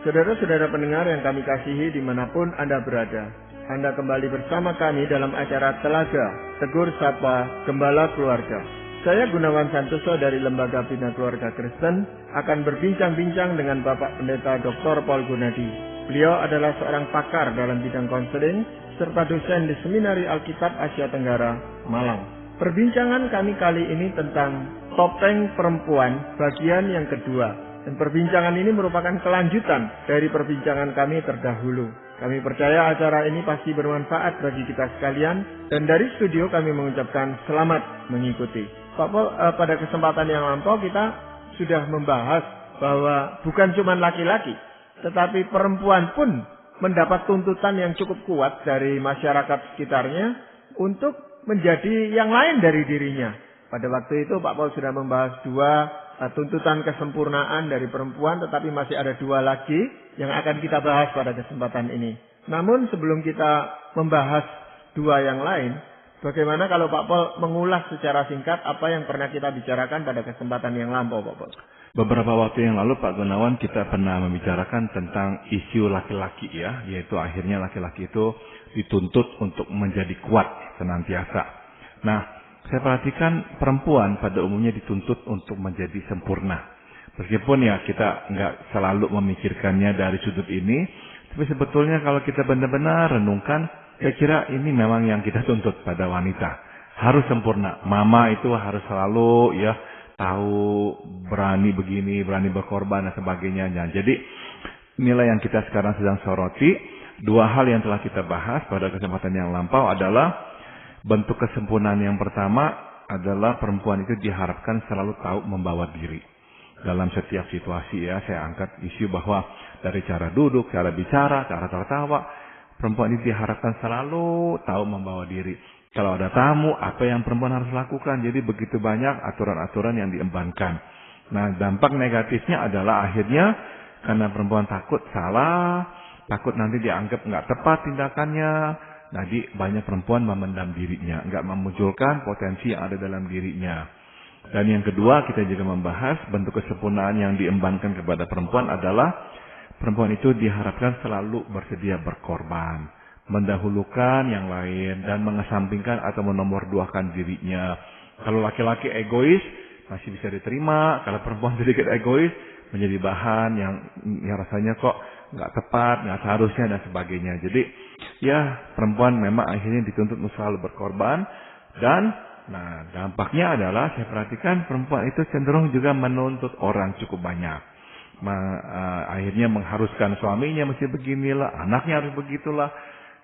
Saudara-saudara pendengar yang kami kasihi dimanapun Anda berada, Anda kembali bersama kami dalam acara Telaga Tegur Sapa Gembala Keluarga. Saya Gunawan Santoso dari Lembaga Bina Keluarga Kristen akan berbincang-bincang dengan Bapak Pendeta Dr. Paul Gunadi. Beliau adalah seorang pakar dalam bidang konseling serta dosen di Seminari Alkitab Asia Tenggara, Malang. Perbincangan kami kali ini tentang topeng perempuan bagian yang kedua. Dan perbincangan ini merupakan kelanjutan dari perbincangan kami terdahulu. Kami percaya acara ini pasti bermanfaat bagi kita sekalian. Dan dari studio kami mengucapkan selamat mengikuti. Pak Paul, pada kesempatan yang lampau kita sudah membahas bahwa bukan cuma laki-laki, tetapi perempuan pun mendapat tuntutan yang cukup kuat dari masyarakat sekitarnya untuk menjadi yang lain dari dirinya. Pada waktu itu Pak Paul sudah membahas dua tuntutan kesempurnaan dari perempuan, tetapi masih ada dua lagi yang akan kita bahas pada kesempatan ini. Namun sebelum kita membahas dua yang lain, bagaimana kalau Pak Paul mengulas secara singkat apa yang pernah kita bicarakan pada kesempatan yang lampau, Pak Paul? Beberapa waktu yang lalu Pak Gunawan kita pernah membicarakan tentang isu laki-laki ya, yaitu akhirnya laki-laki itu dituntut untuk menjadi kuat senantiasa. Nah, saya perhatikan perempuan pada umumnya dituntut untuk menjadi sempurna. Meskipun ya kita nggak selalu memikirkannya dari sudut ini, tapi sebetulnya kalau kita benar-benar renungkan, saya kira ini memang yang kita tuntut pada wanita. Harus sempurna. Mama itu harus selalu ya tahu berani begini, berani berkorban dan sebagainya. Nah, jadi nilai yang kita sekarang sedang soroti, dua hal yang telah kita bahas pada kesempatan yang lampau adalah bentuk kesempurnaan yang pertama adalah perempuan itu diharapkan selalu tahu membawa diri. Dalam setiap situasi ya, saya angkat isu bahwa dari cara duduk, cara bicara, cara tertawa, perempuan itu diharapkan selalu tahu membawa diri. Kalau ada tamu, apa yang perempuan harus lakukan? Jadi begitu banyak aturan-aturan yang diembankan. Nah, dampak negatifnya adalah akhirnya karena perempuan takut salah, takut nanti dianggap nggak tepat tindakannya. Jadi banyak perempuan memendam dirinya, nggak memunculkan potensi yang ada dalam dirinya. Dan yang kedua kita juga membahas bentuk kesempurnaan yang diembankan kepada perempuan adalah perempuan itu diharapkan selalu bersedia berkorban, mendahulukan yang lain dan mengesampingkan atau menomorduakan dirinya. Kalau laki-laki egois masih bisa diterima, kalau perempuan sedikit egois menjadi bahan yang rasanya kok nggak tepat, nggak seharusnya dan sebagainya. Jadi ya perempuan memang akhirnya dituntut untuk selalu berkorban dan nah dampaknya adalah saya perhatikan perempuan itu cenderung juga menuntut orang cukup banyak. Akhirnya mengharuskan suaminya mesti beginilah, anaknya harus begitulah.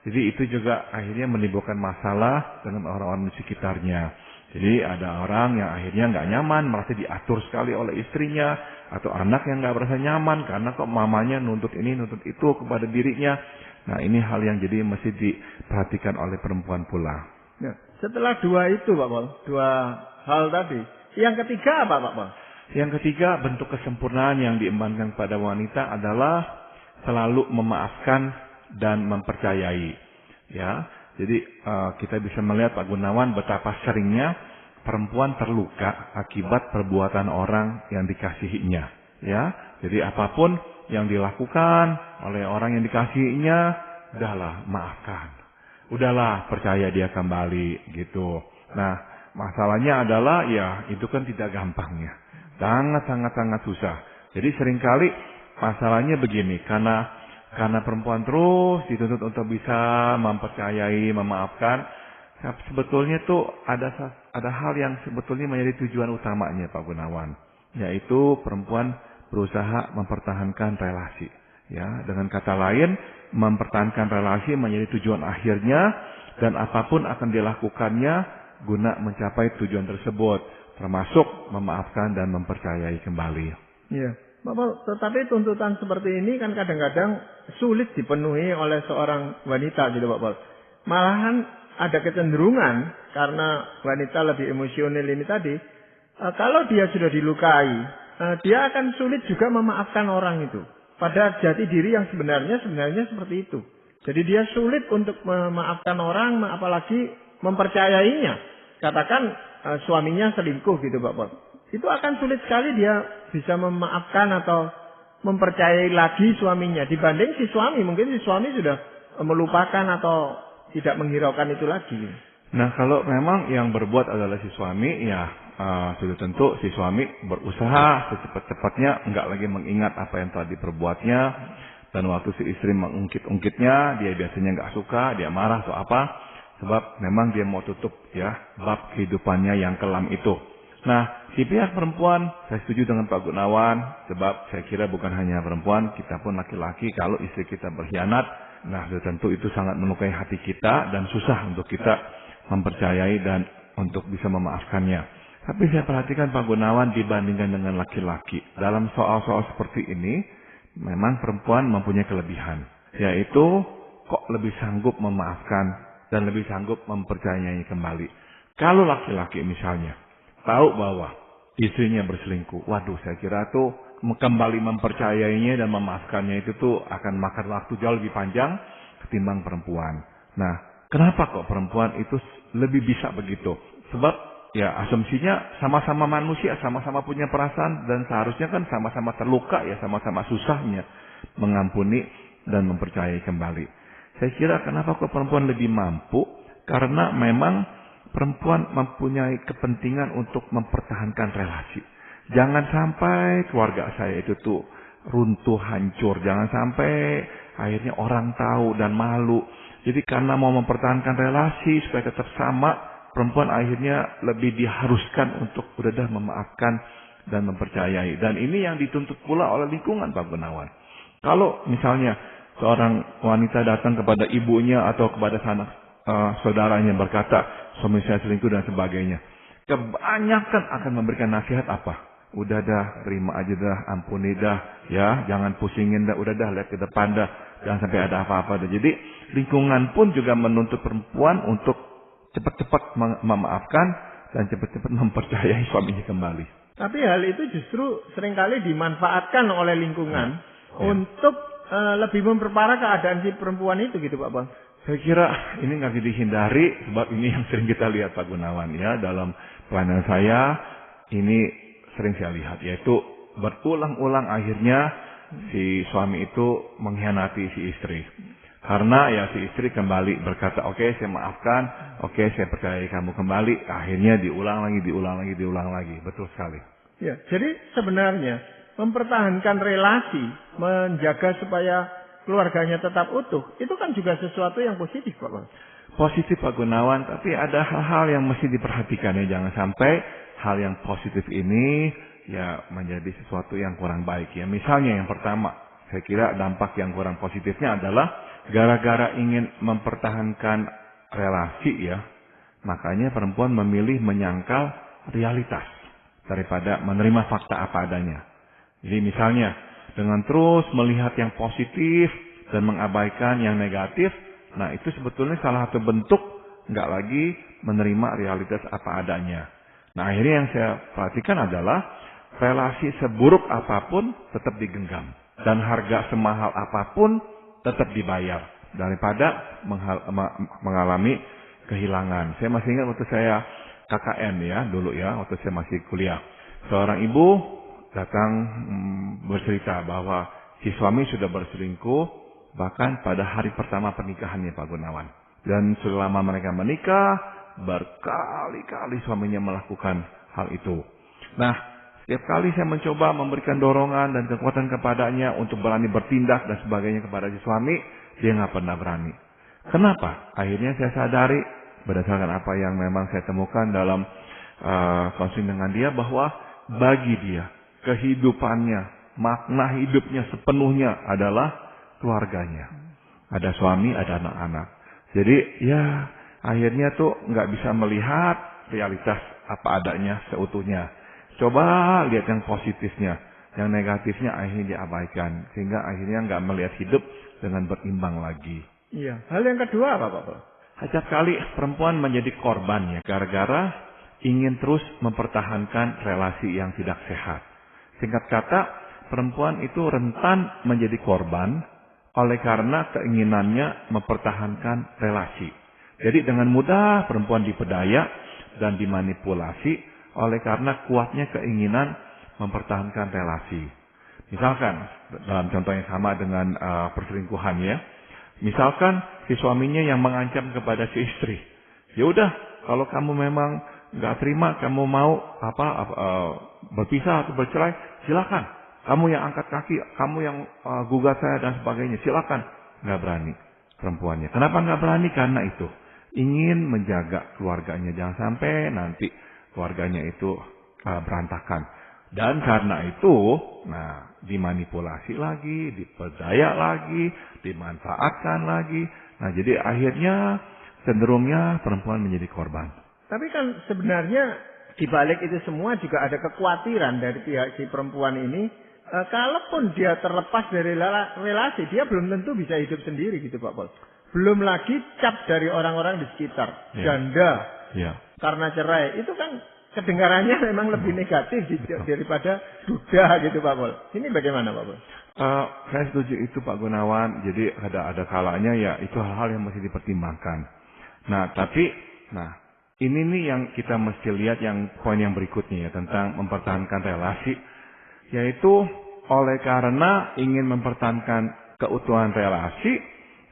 Jadi itu juga akhirnya menimbulkan masalah dengan orang-orang di sekitarnya. Jadi ada orang yang akhirnya nggak nyaman, merasa diatur sekali oleh istrinya, atau anak yang nggak merasa nyaman karena kok mamanya nuntut ini, nuntut itu kepada dirinya. Nah ini hal yang jadi mesti diperhatikan oleh perempuan pula. Ya, setelah dua itu Pak Paul, dua hal tadi, yang ketiga apa Pak Paul? Yang ketiga bentuk kesempurnaan yang diembankan pada wanita adalah selalu memaafkan dan mempercayai. Ya. Jadi kita bisa melihat Pak Gunawan betapa seringnya perempuan terluka akibat perbuatan orang yang dikasihinya. Ya, jadi apapun yang dilakukan oleh orang yang dikasihinya, udahlah maafkan, udahlah percaya dia kembali gitu. Nah, masalahnya adalah ya itu kan tidak gampangnya, sangat susah. Jadi seringkali masalahnya begini, karena perempuan terus dituntut untuk bisa mempercayai, memaafkan. Sebetulnya tuh ada hal yang sebetulnya menjadi tujuan utamanya Pak Gunawan, yaitu perempuan berusaha mempertahankan relasi. Ya, dengan kata lain, mempertahankan relasi menjadi tujuan akhirnya dan apapun akan dilakukannya guna mencapai tujuan tersebut, termasuk memaafkan dan mempercayai kembali. Iya. Bapak, tetapi tuntutan seperti ini kan kadang-kadang sulit dipenuhi oleh seorang wanita gitu Bapak. Malahan ada kecenderungan karena wanita lebih emosional ini tadi, kalau dia sudah dilukai, dia akan sulit juga memaafkan orang itu. Pada jati diri yang sebenarnya seperti itu. Jadi dia sulit untuk memaafkan orang, apalagi mempercayainya. Katakan suaminya selingkuh gitu Bapak. itu akan sulit sekali dia bisa memaafkan atau mempercayai lagi suaminya. Dibanding si suami, mungkin si suami sudah melupakan atau tidak menghiraukan itu lagi. Nah, kalau memang yang berbuat adalah si suami, ya sudah tentu si suami berusaha secepat-cepatnya enggak lagi mengingat apa yang telah diperbuatnya. Dan waktu si istri mengungkit-ungkitnya, dia biasanya enggak suka, dia marah atau apa. Sebab memang dia mau tutup ya bab kehidupannya yang kelam itu. Nah, si pihak perempuan, saya setuju dengan Pak Gunawan. Sebab saya kira bukan hanya perempuan, kita pun laki-laki, kalau istri kita berkhianat, nah sudah tentu itu sangat melukai hati kita dan susah untuk kita mempercayai dan untuk bisa memaafkannya. Tapi saya perhatikan Pak Gunawan dibandingkan dengan laki-laki. Dalam soal-soal seperti ini, memang perempuan mempunyai kelebihan. Yaitu kok lebih sanggup memaafkan dan lebih sanggup mempercayai kembali. Kalau laki-laki misalnya tahu bahwa istrinya berselingkuh, waduh saya kira tuh kembali mempercayainya dan memaafkannya itu tuh akan makan waktu jauh lebih panjang ketimbang perempuan. Nah, kenapa kok perempuan itu lebih bisa begitu? Sebab ya asumsinya sama-sama manusia, sama-sama punya perasaan dan seharusnya kan sama-sama terluka ya, sama-sama susahnya mengampuni dan mempercayai kembali. Saya kira kenapa kok perempuan lebih mampu? Karena memang perempuan mempunyai kepentingan untuk mempertahankan relasi. Jangan sampai keluarga saya itu tuh runtuh, hancur. Jangan sampai akhirnya orang tahu dan malu. Jadi karena mau mempertahankan relasi supaya tetap sama, perempuan akhirnya lebih diharuskan untuk udah memaafkan dan mempercayai. Dan ini yang dituntut pula oleh lingkungan Pak Gunawan. Kalau misalnya seorang wanita datang kepada ibunya atau kepada sanak saudaranya berkata, suami saya selingkuh dan sebagainya. Kebanyakan akan memberikan nasihat apa? Udah dah, terima aja dah, ampuni dah, ya, jangan pusingin dah, udah dah, lihat ke depan dah, jangan sampai ada apa-apa dah. Jadi lingkungan pun juga menuntut perempuan untuk cepat-cepat memaafkan dan cepat-cepat mempercayai suaminya kembali. Tapi hal itu justru seringkali dimanfaatkan oleh lingkungan untuk lebih memperparah keadaan si perempuan itu gitu Pak Bang. Saya kira ini nggak bisa dihindari sebab ini yang sering kita lihat Pak Gunawan ya dalam pelayanan saya ini sering saya lihat yaitu berulang-ulang akhirnya si suami itu mengkhianati si istri. Karena ya si istri kembali berkata, oke, saya maafkan, oke, saya percayai kamu kembali. Akhirnya diulang lagi. Betul sekali. Ya, jadi sebenarnya mempertahankan relasi, menjaga supaya keluarganya tetap utuh, itu kan juga sesuatu yang positif, Pak Bang. Positif Pak Gunawan, tapi ada hal-hal yang mesti diperhatikan ya. Jangan sampai hal yang positif ini ya menjadi sesuatu yang kurang baik ya. Misalnya yang pertama, saya kira dampak yang kurang positifnya adalah gara-gara ingin mempertahankan relasi ya, makanya perempuan memilih menyangkal realitas daripada menerima fakta apa adanya. Jadi misalnya dengan terus melihat yang positif dan mengabaikan yang negatif, nah itu sebetulnya salah satu bentuk nggak lagi menerima realitas apa adanya. Nah akhirnya yang saya perhatikan adalah relasi seburuk apapun tetap digenggam dan harga semahal apapun tetap dibayar daripada mengalami kehilangan. Saya masih ingat waktu saya KKN ya dulu ya, waktu saya masih kuliah. Seorang ibu datang bercerita bahwa si suami sudah berselingkuh bahkan pada hari pertama pernikahannya Pak Gunawan. Dan selama mereka menikah berkali-kali suaminya melakukan hal itu. Nah, setiap kali saya mencoba memberikan dorongan dan kekuatan kepadanya untuk berani bertindak dan sebagainya kepada si suami, dia nggak pernah berani. Kenapa? Akhirnya saya sadari berdasarkan apa yang memang saya temukan dalam konseling dengan dia bahwa bagi dia kehidupannya, makna hidupnya sepenuhnya adalah keluarganya. Ada suami, ada anak-anak. Jadi ya akhirnya tuh nggak bisa melihat realitas apa adanya seutuhnya. Coba lihat yang positifnya, yang negatifnya akhirnya diabaikan, sehingga akhirnya nggak melihat hidup dengan berimbang lagi. Iya. Hal yang kedua apa Pak? Setiap kali perempuan menjadi korban ya, gara-gara ingin terus mempertahankan relasi yang tidak sehat. Singkat kata, perempuan itu rentan menjadi korban oleh karena keinginannya mempertahankan relasi. Jadi dengan mudah perempuan dipedaya dan dimanipulasi oleh karena kuatnya keinginan mempertahankan relasi. Misalkan dalam contoh yang sama dengan perselingkuhan ya. Misalkan si suaminya yang mengancam kepada si istri. Ya udah, kalau kamu memang nggak terima, kamu mau berpisah atau bercerai, silakan. Kamu yang angkat kaki, kamu yang gugat saya dan sebagainya, silakan. Nggak berani perempuannya. Kenapa nggak berani? Karena itu ingin menjaga keluarganya, jangan sampai nanti keluarganya itu berantakan. Dan karena itu, dimanipulasi lagi, diperdaya lagi, dimanfaatkan lagi. Nah, jadi akhirnya cenderungnya perempuan menjadi korban. Tapi kan sebenarnya di balik itu semua juga ada kekhawatiran dari pihak si perempuan ini. Kalaupun dia terlepas dari relasi, dia belum tentu bisa hidup sendiri gitu Pak Pol. Belum lagi cap dari orang-orang di sekitar. Janda. Karena cerai. Itu kan kedengarannya memang lebih negatif daripada duda gitu Pak Pol. Ini bagaimana Pak Pol? Saya setuju itu Pak Gunawan. Jadi ada kalanya ya itu hal-hal yang mesti dipertimbangkan. Tapi ini nih yang kita mesti lihat yang poin yang berikutnya ya tentang mempertahankan relasi, yaitu oleh karena ingin mempertahankan keutuhan relasi,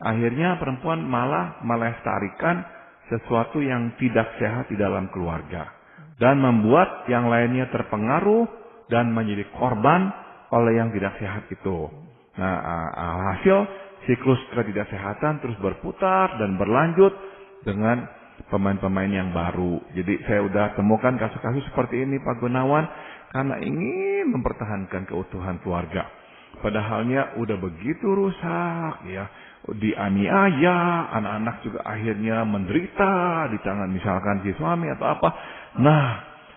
akhirnya perempuan malah melestarikan sesuatu yang tidak sehat di dalam keluarga. Dan membuat yang lainnya terpengaruh dan menjadi korban oleh yang tidak sehat itu. Hasil siklus ketidaksehatan terus berputar dan berlanjut dengan pemain-pemain yang baru. Jadi saya udah temukan kasus-kasus seperti ini Pak Gunawan karena ingin mempertahankan keutuhan keluarga. Padahalnya udah begitu rusak ya. Dianiaya, anak-anak juga akhirnya menderita di tangan misalkan si suami atau apa.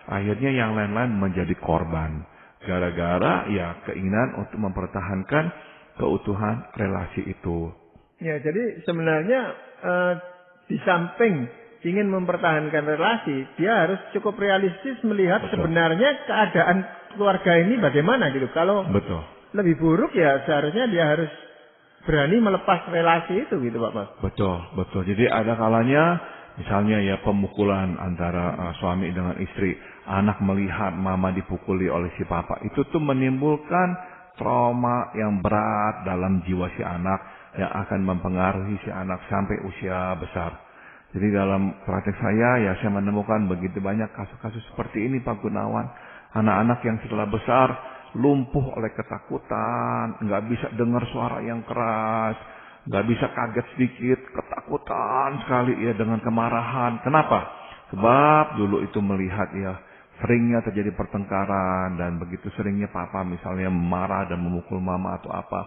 Akhirnya yang lain-lain menjadi korban. Gara-gara ya keinginan untuk mempertahankan keutuhan relasi itu. Ya, jadi sebenarnya di samping ingin mempertahankan relasi, dia harus cukup realistis melihat sebenarnya keadaan keluarga ini bagaimana gitu. Kalau lebih buruk ya seharusnya dia harus berani melepas relasi itu gitu Pak Mas. Betul. Jadi ada kalanya misalnya ya pemukulan antara suami dengan istri, anak melihat mama dipukuli oleh si papa, itu tuh menimbulkan trauma yang berat dalam jiwa si anak yang akan mempengaruhi si anak sampai usia besar. Jadi dalam praktek saya menemukan begitu banyak kasus-kasus seperti ini Pak Gunawan. Anak-anak yang setelah besar lumpuh oleh ketakutan, nggak bisa dengar suara yang keras, nggak bisa kaget sedikit, ketakutan sekali ya dengan kemarahan. Kenapa? Sebab dulu itu melihat ya seringnya terjadi pertengkaran dan begitu seringnya papa misalnya marah dan memukul mama atau apa.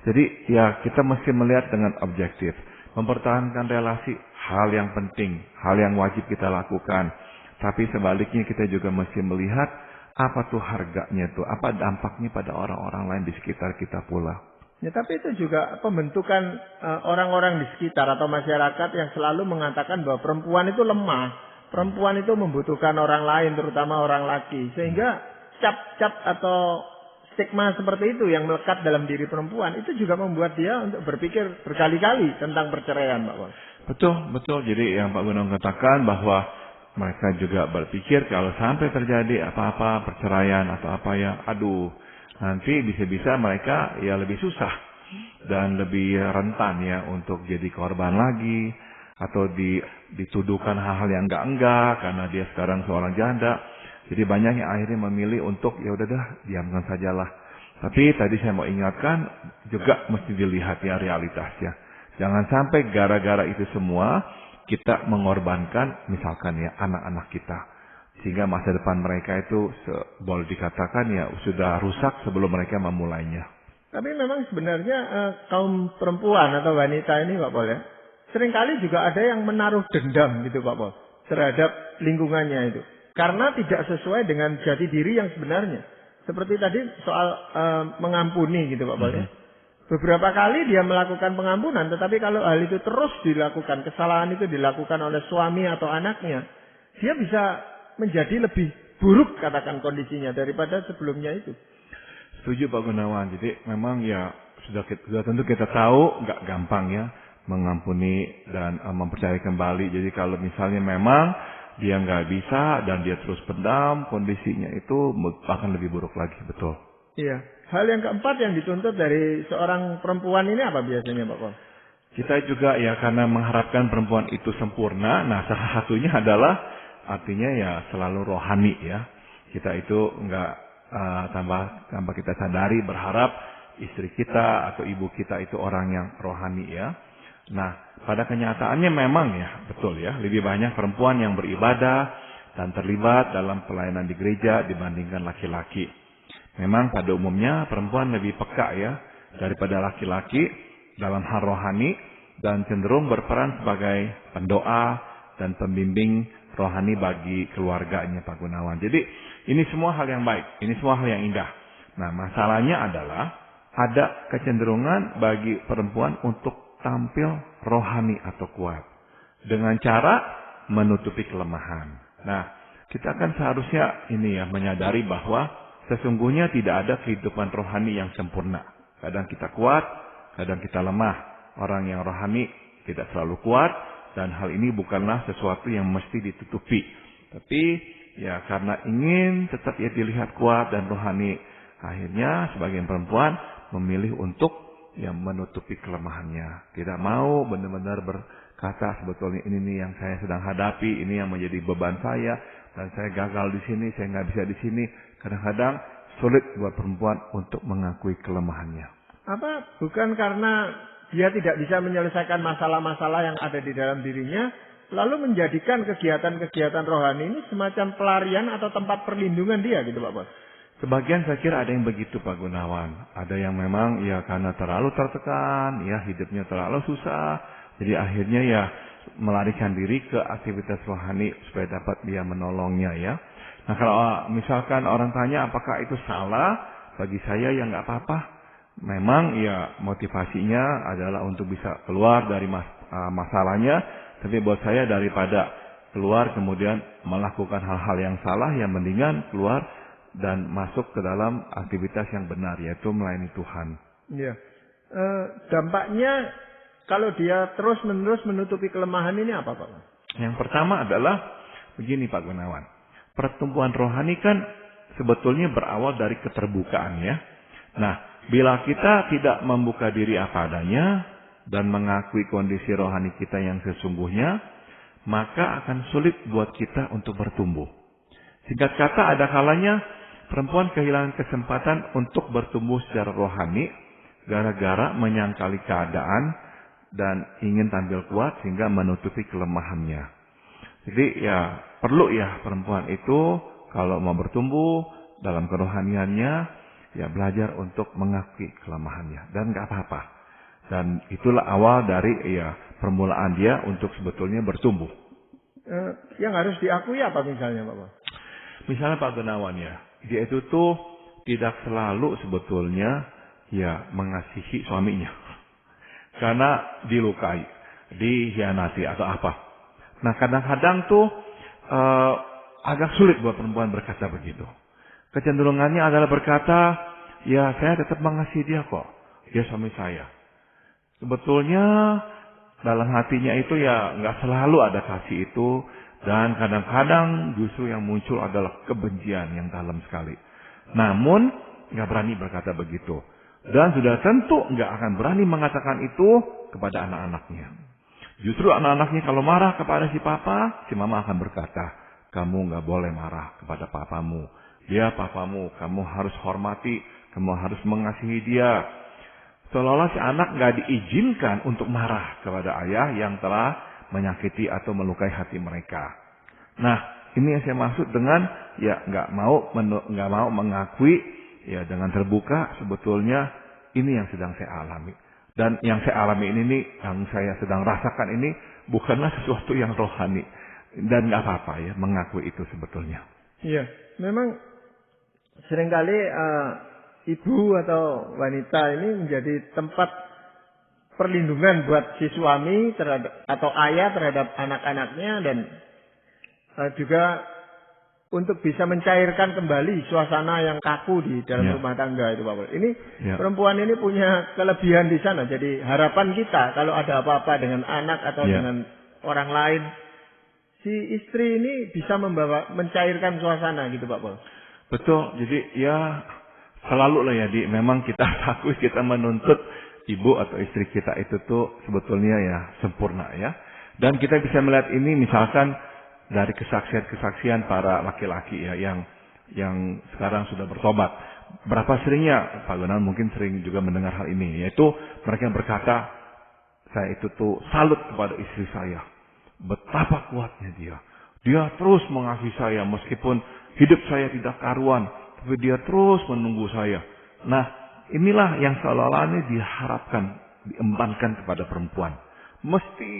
Jadi ya kita mesti melihat dengan objektif. Mempertahankan relasi hal yang penting, hal yang wajib kita lakukan. Tapi sebaliknya kita juga mesti melihat apa tuh harganya tuh, apa dampaknya pada orang-orang lain di sekitar kita pula. Ya, tapi itu juga pembentukan orang-orang di sekitar atau masyarakat yang selalu mengatakan bahwa perempuan itu lemah. Perempuan itu membutuhkan orang lain, terutama orang laki. Sehingga cap-cap atau stigma seperti itu yang melekat dalam diri perempuan, itu juga membuat dia untuk berpikir berkali-kali tentang perceraian, Pak Bos. Betul. Jadi yang Pak Gunung katakan bahwa mereka juga berpikir kalau sampai terjadi apa-apa perceraian atau apa ya, nanti bisa-bisa mereka ya lebih susah dan lebih rentan ya untuk jadi korban lagi atau dituduhkan hal-hal yang enggak karena dia sekarang seorang janda. Jadi banyak yang akhirnya memilih untuk ya udah dah diamkan sajalah. Tapi tadi saya mau ingatkan juga mesti dilihat ya realitasnya. Jangan sampai gara-gara itu semua kita mengorbankan misalkan ya anak-anak kita. Sehingga masa depan mereka itu boleh dikatakan ya sudah rusak sebelum mereka memulainya. Tapi memang sebenarnya kaum perempuan atau wanita ini Pak Pol ya, seringkali juga ada yang menaruh dendam gitu Pak Pol terhadap lingkungannya itu. Karena tidak sesuai dengan jati diri yang sebenarnya. Seperti tadi soal mengampuni gitu Pak Pol ya. Beberapa kali dia melakukan pengampunan, tetapi kalau hal itu terus dilakukan, kesalahan itu dilakukan oleh suami atau anaknya, dia bisa menjadi lebih buruk katakan kondisinya daripada sebelumnya itu. Setuju Pak Gunawan. Jadi memang ya sudah tentu kita tahu nggak gampang ya mengampuni dan mempercayai kembali. Jadi kalau misalnya memang dia nggak bisa dan dia terus pendam, kondisinya itu akan lebih buruk lagi, betul. Iya. Hal yang keempat yang dituntut dari seorang perempuan ini apa biasanya, Pak Pol? Kita juga ya karena mengharapkan perempuan itu sempurna, nah salah satunya adalah artinya ya selalu rohani ya. Kita itu nggak tanpa kita sadari berharap istri kita atau ibu kita itu orang yang rohani ya. Nah, pada kenyataannya memang ya, betul ya, lebih banyak perempuan yang beribadah dan terlibat dalam pelayanan di gereja dibandingkan laki-laki. Memang pada umumnya perempuan lebih peka ya daripada laki-laki dalam hal rohani dan cenderung berperan sebagai pendoa dan pembimbing rohani bagi keluarganya, Pak Gunawan. Jadi ini semua hal yang baik, ini semua hal yang indah. Nah, masalahnya adalah ada kecenderungan bagi perempuan untuk tampil rohani atau kuat dengan cara menutupi kelemahan. Nah, kita kan seharusnya ini ya menyadari bahwa sesungguhnya tidak ada kehidupan rohani yang sempurna. Kadang kita kuat, kadang kita lemah. Orang yang rohani tidak selalu kuat dan hal ini bukanlah sesuatu yang mesti ditutupi. Tapi ya karena ingin tetap ya dilihat kuat dan rohani, akhirnya sebagian perempuan memilih untuk yang menutupi kelemahannya. Tidak mau benar-benar berkata sebetulnya ini nih yang saya sedang hadapi, ini yang menjadi beban saya, dan saya gagal di sini, saya nggak bisa di sini. Kadang-kadang sulit buat perempuan untuk mengakui kelemahannya. Apa bukan karena dia tidak bisa menyelesaikan masalah-masalah yang ada di dalam dirinya, lalu menjadikan kegiatan-kegiatan rohani ini semacam pelarian atau tempat perlindungan dia gitu, Pak Bos? Sebagian saya kira ada yang begitu, Pak Gunawan. Ada yang memang ya karena terlalu tertekan, ya hidupnya terlalu susah. Jadi akhirnya ya melarikan diri ke aktivitas rohani supaya dapat dia menolongnya ya. Nah kalau misalkan orang tanya apakah itu salah, bagi saya ya nggak apa-apa. Memang ya motivasinya adalah untuk bisa keluar dari masalahnya. Tapi buat saya daripada keluar kemudian melakukan hal-hal yang salah, ya mendingan keluar dan masuk ke dalam aktivitas yang benar, yaitu melayani Tuhan. Iya. Dampaknya kalau dia terus-menerus menutupi kelemahan ini apa, Pak? Yang pertama adalah begini, Pak Gunawan. Pertumbuhan rohani kan sebetulnya berawal dari keterbukaan ya. Nah, bila kita tidak membuka diri apa adanya dan mengakui kondisi rohani kita yang sesungguhnya, maka akan sulit buat kita untuk bertumbuh. Singkat kata, ada kalanya perempuan kehilangan kesempatan untuk bertumbuh secara rohani gara-gara menyangkali keadaan dan ingin tampil kuat sehingga menutupi kelemahannya. Jadi ya perlu ya perempuan itu kalau mau bertumbuh dalam kerohaniannya ya belajar untuk mengakui kelemahannya dan nggak apa-apa. Dan itulah awal dari ya permulaan dia untuk sebetulnya bertumbuh. Yang harus diakui apa misalnya, Pak? Misalnya Pak Gunawan ya, dia itu tuh tidak selalu sebetulnya ya mengasihi suaminya. Karena dilukai, dihianati atau apa. Nah kadang-kadang tuh agak sulit buat perempuan berkata begitu. Kecenderungannya adalah berkata, ya saya tetap mengasihi dia kok. Dia suami saya. Sebetulnya dalam hatinya itu ya nggak selalu ada kasih itu. Dan kadang-kadang justru yang muncul adalah kebencian yang dalam sekali. Namun nggak berani berkata begitu. Dan sudah tentu nggak akan berani mengatakan itu kepada anak-anaknya. Justru anak-anaknya kalau marah kepada si papa, si mama akan berkata, kamu nggak boleh marah kepada papamu. Dia papamu, kamu harus hormati, kamu harus mengasihi dia. Seolah-olah si anak nggak diizinkan untuk marah kepada ayah yang telah menyakiti atau melukai hati mereka. Nah, ini yang saya maksud dengan ya nggak mau mengakui ya dengan terbuka sebetulnya ini yang sedang saya alami. Dan yang saya alami ini nih, yang saya sedang rasakan ini bukanlah sesuatu yang rohani dan nggak apa-apa ya mengakui itu sebetulnya. Iya, memang seringkali ibu atau wanita ini menjadi tempat perlindungan buat si suami terhadap atau ayah terhadap anak-anaknya dan juga untuk bisa mencairkan kembali suasana yang kaku di dalam rumah tangga itu, Pak Pol. Ini perempuan ini punya kelebihan di sana. Jadi harapan kita kalau ada apa-apa dengan anak atau dengan orang lain, si istri ini bisa mencairkan suasana gitu Pak Pol. Betul. Jadi ya selalu lah ya memang kita akui kita menuntut ibu atau istri kita itu tuh sebetulnya ya sempurna ya. Dan kita bisa melihat ini misalkan dari kesaksian-kesaksian para laki-laki ya yang sekarang sudah bertobat. Berapa seringnya Pak Gunawan mungkin sering juga mendengar hal ini, yaitu mereka berkata, saya itu tuh salut kepada istri saya. Betapa kuatnya dia. Dia terus mengasihi saya meskipun hidup saya tidak karuan, tapi dia terus menunggu saya. Nah, inilah yang seolah-olah ini diharapkan, diembankan kepada perempuan. Mesti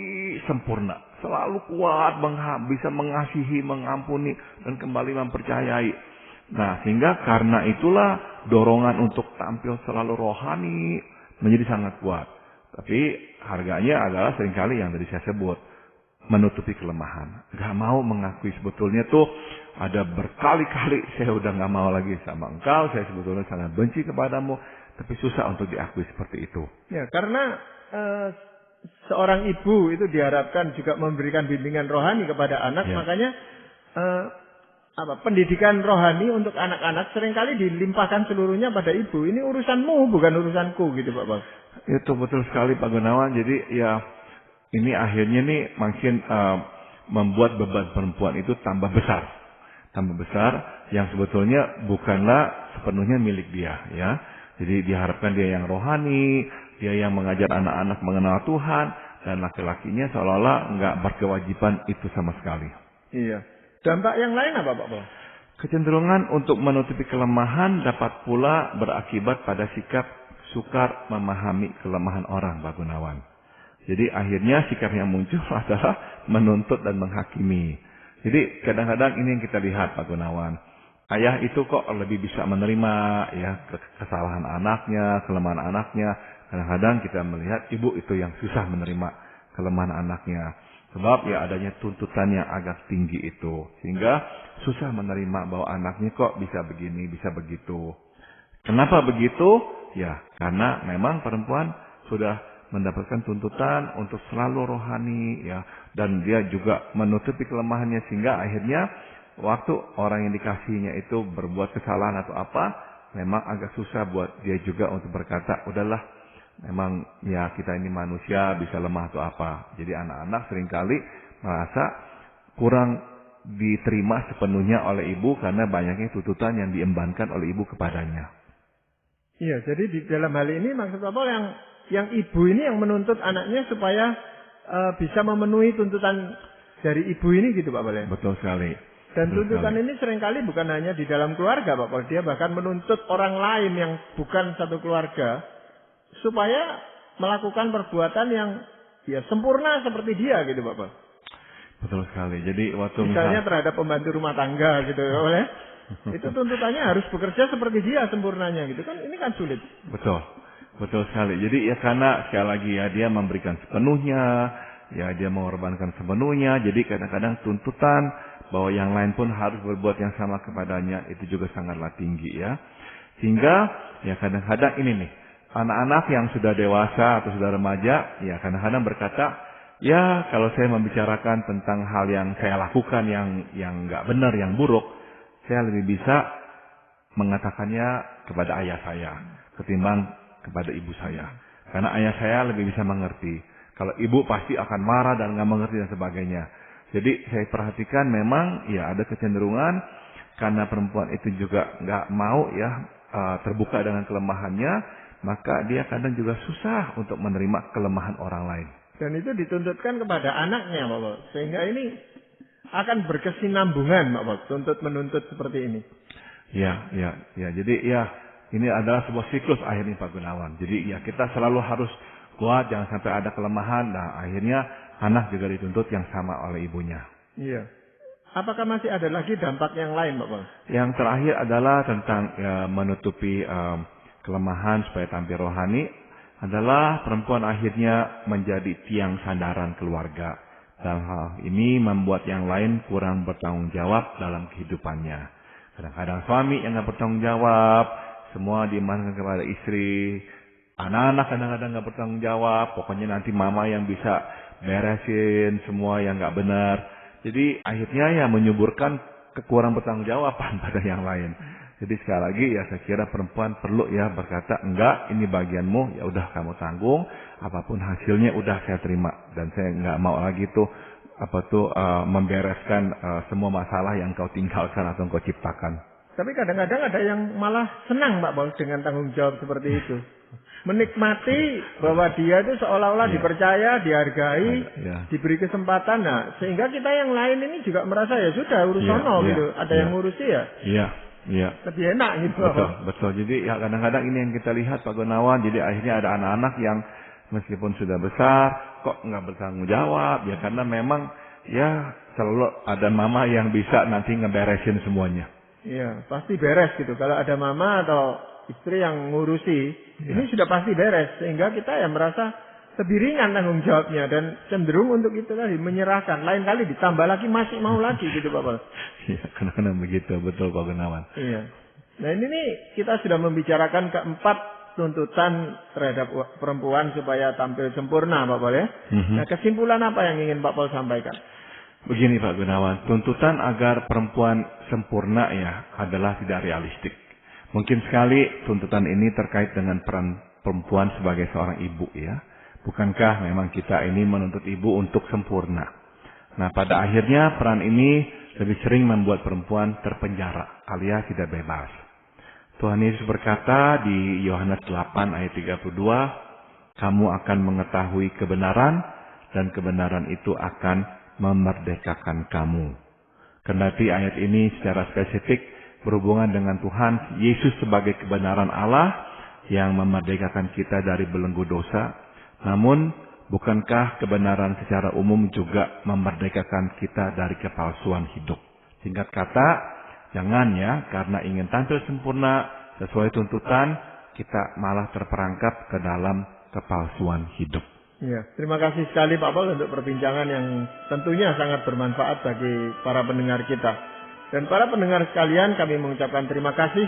sempurna, selalu kuat, bisa mengasihi, mengampuni, dan kembali mempercayai. Nah, sehingga karena itulah dorongan untuk tampil selalu rohani menjadi sangat kuat. Tapi harganya adalah seringkali yang tadi saya sebut, menutupi kelemahan. Gak mau mengakui sebetulnya tuh ada berkali-kali saya udah gak mau lagi sama engkau, saya sebetulnya sangat benci kepadamu, tapi susah untuk diakui seperti itu. Ya, karena seorang ibu itu diharapkan juga memberikan bimbingan rohani kepada anak, ya. Makanya pendidikan rohani untuk anak-anak seringkali dilimpahkan seluruhnya pada ibu. Ini urusanmu, bukan urusanku, gitu Pak Bang. Itu betul sekali Pak Gunawan. Jadi ya ini akhirnya nih makin membuat beban perempuan itu tambah besar yang sebetulnya bukanlah sepenuhnya milik dia ya. Jadi diharapkan dia yang rohani, dia yang mengajar anak-anak mengenal Tuhan, dan laki-lakinya seolah-olah nggak berkewajiban itu sama sekali. Iya. Dampak yang lain apa Pak Bang? Kecenderungan untuk menutupi kelemahan dapat pula berakibat pada sikap sukar memahami kelemahan orang Pak Gunawan. Jadi akhirnya sikap yang muncul adalah menuntut dan menghakimi. Jadi kadang-kadang ini yang kita lihat Pak Gunawan. Ayah itu kok lebih bisa menerima ya kesalahan anaknya, kelemahan anaknya. Kadang-kadang kita melihat ibu itu yang susah menerima kelemahan anaknya. Sebab ya adanya tuntutan yang agak tinggi itu. Sehingga susah menerima bahwa anaknya kok bisa begini, bisa begitu. Kenapa begitu? Ya karena memang perempuan sudah mendapatkan tuntutan untuk selalu rohani ya, dan dia juga menutupi kelemahannya sehingga akhirnya waktu orang yang dikasihnya itu berbuat kesalahan atau apa, memang agak susah buat dia juga untuk berkata, udahlah, memang ya kita ini manusia bisa lemah atau apa. Jadi anak-anak seringkali merasa kurang diterima sepenuhnya oleh ibu karena banyaknya tuntutan yang diembankan oleh ibu kepadanya. Iya, jadi di dalam hal ini maksud apa yang ibu ini yang menuntut anaknya supaya bisa memenuhi tuntutan dari ibu ini gitu Pak Bale. Betul sekali. Dan tuntutan ini seringkali bukan hanya di dalam keluarga Pak Bale. Dia bahkan menuntut orang lain yang bukan satu keluarga supaya melakukan perbuatan yang ya sempurna seperti dia gitu Pak Bale. Betul sekali. Jadi waktu misalnya terhadap pembantu rumah tangga gitu oleh itu tuntutannya harus bekerja seperti dia sempurnanya gitu kan, ini kan sulit. Betul sekali. Jadi ya karena sekali lagi ya dia memberikan sepenuhnya, ya dia mengorbankan sepenuhnya. Jadi kadang-kadang tuntutan bahwa yang lain pun harus berbuat yang sama kepadanya itu juga sangatlah tinggi ya. Sehingga ya kadang-kadang ini nih anak-anak yang sudah dewasa atau sudah remaja ya kadang-kadang berkata, ya kalau saya membicarakan tentang hal yang saya lakukan yang nggak benar, yang buruk, saya lebih bisa mengatakannya kepada ayah saya ketimbang kepada ibu saya. Karena ayah saya lebih bisa mengerti. Kalau ibu pasti akan marah dan nggak mengerti dan sebagainya. Jadi saya perhatikan memang ya ada kecenderungan karena perempuan itu juga nggak mau ya terbuka dengan kelemahannya, maka dia kadang juga susah untuk menerima kelemahan orang lain. Dan itu dituntutkan kepada anaknya, Bapak. Sehingga ini akan berkesinambungan, Bapak, tuntut menuntut seperti ini. Ya. Jadi ya ini adalah sebuah siklus akhirnya Pak Gunawan. Jadi ya kita selalu harus kuat, jangan sampai ada kelemahan. Nah akhirnya anak juga dituntut yang sama oleh ibunya. Iya. Apakah masih ada lagi dampak yang lain, Bapak? Yang terakhir adalah tentang menutupi kelemahan supaya tampil rohani. Adalah perempuan akhirnya menjadi tiang sandaran keluarga. Dalam hal ini membuat yang lain kurang bertanggung jawab dalam kehidupannya. Kadang-kadang suami yang nggak bertanggung jawab, semua dimanfaatkan kepada istri. Anak-anak kadang-kadang nggak bertanggung jawab, pokoknya nanti mama yang bisa beresin semua yang nggak benar. Jadi akhirnya ya menyuburkan kekurang bertanggungjawaban pada yang lain. Jadi sekali lagi ya saya kira perempuan perlu ya berkata, enggak, ini bagianmu, ya udah kamu tanggung, apapun hasilnya udah saya terima, dan saya enggak mau lagi tuh membereskan semua masalah yang kau tinggalkan atau kau ciptakan. Tapi kadang-kadang ada yang malah senang Pak Paul dengan tanggung jawab seperti itu. Menikmati bahwa dia itu seolah-olah dipercaya, dihargai, diberi kesempatan. Nah, sehingga kita yang lain ini juga merasa ya sudah urusono gitu. Ada yang ngurusi ya. Iya. Lebih enak gitu. Betul. Jadi ya kadang-kadang ini yang kita lihat Pak Gunawan. Jadi akhirnya ada anak-anak yang meskipun sudah besar kok nggak bertanggung jawab ya, karena memang ya selalu ada mama yang bisa nanti ngeberesin semuanya. Iya, pasti beres gitu. Kalau ada mama atau istri yang ngurusi, ini sudah pasti beres. Sehingga kita ya merasa lebih ringan tanggung jawabnya dan cenderung untuk itu tadi menyerahkan. Lain kali ditambah lagi masih mau lagi gitu Pak Paul. Iya, kadang-kadang begitu, betul Pak Gunawan. Iya. Nah ini nih kita sudah membicarakan keempat tuntutan terhadap perempuan supaya tampil sempurna Pak Paul ya. Nah kesimpulan apa yang ingin Pak Paul sampaikan? Begini Pak Gunawan, tuntutan agar perempuan sempurna ya adalah tidak realistik. Mungkin sekali tuntutan ini terkait dengan peran perempuan sebagai seorang ibu ya. Bukankah memang kita ini menuntut ibu untuk sempurna? Nah pada akhirnya peran ini lebih sering membuat perempuan terpenjara alias tidak bebas. Tuhan Yesus berkata di Yohanes 8 ayat 32, kamu akan mengetahui kebenaran dan kebenaran itu akan memerdekakan kamu. Kendati ayat ini secara spesifik berhubungan dengan Tuhan Yesus sebagai kebenaran Allah yang memerdekakan kita dari belenggu dosa, namun bukankah kebenaran secara umum juga memerdekakan kita dari kepalsuan hidup? Singkat kata, jangan ya karena ingin tampil sempurna sesuai tuntutan, kita malah terperangkap ke dalam kepalsuan hidup. Ya, terima kasih sekali Pak Paul untuk perbincangan yang tentunya sangat bermanfaat bagi para pendengar kita. Dan para pendengar sekalian, kami mengucapkan terima kasih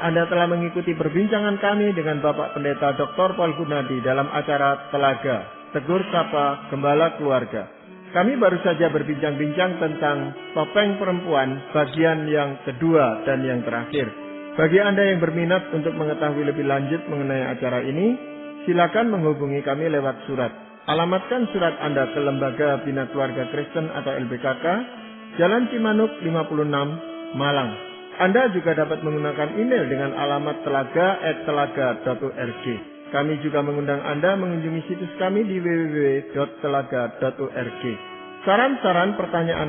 Anda telah mengikuti perbincangan kami dengan Bapak Pendeta Dr. Paul Gunadi dalam acara Telaga, Tegur Sapa Gembala Keluarga. Kami baru saja berbincang-bincang tentang topeng perempuan bagian yang kedua dan yang terakhir. Bagi Anda yang berminat untuk mengetahui lebih lanjut mengenai acara ini, silakan menghubungi kami lewat surat. Alamatkan surat Anda ke Lembaga Bina Keluarga Kristen atau LBKK, Jalan Cimanuk 56, Malang. Anda juga dapat menggunakan email dengan alamat telaga@telaga.org. Kami juga mengundang Anda mengunjungi situs kami di www.telaga.org. Saran-saran pertanyaan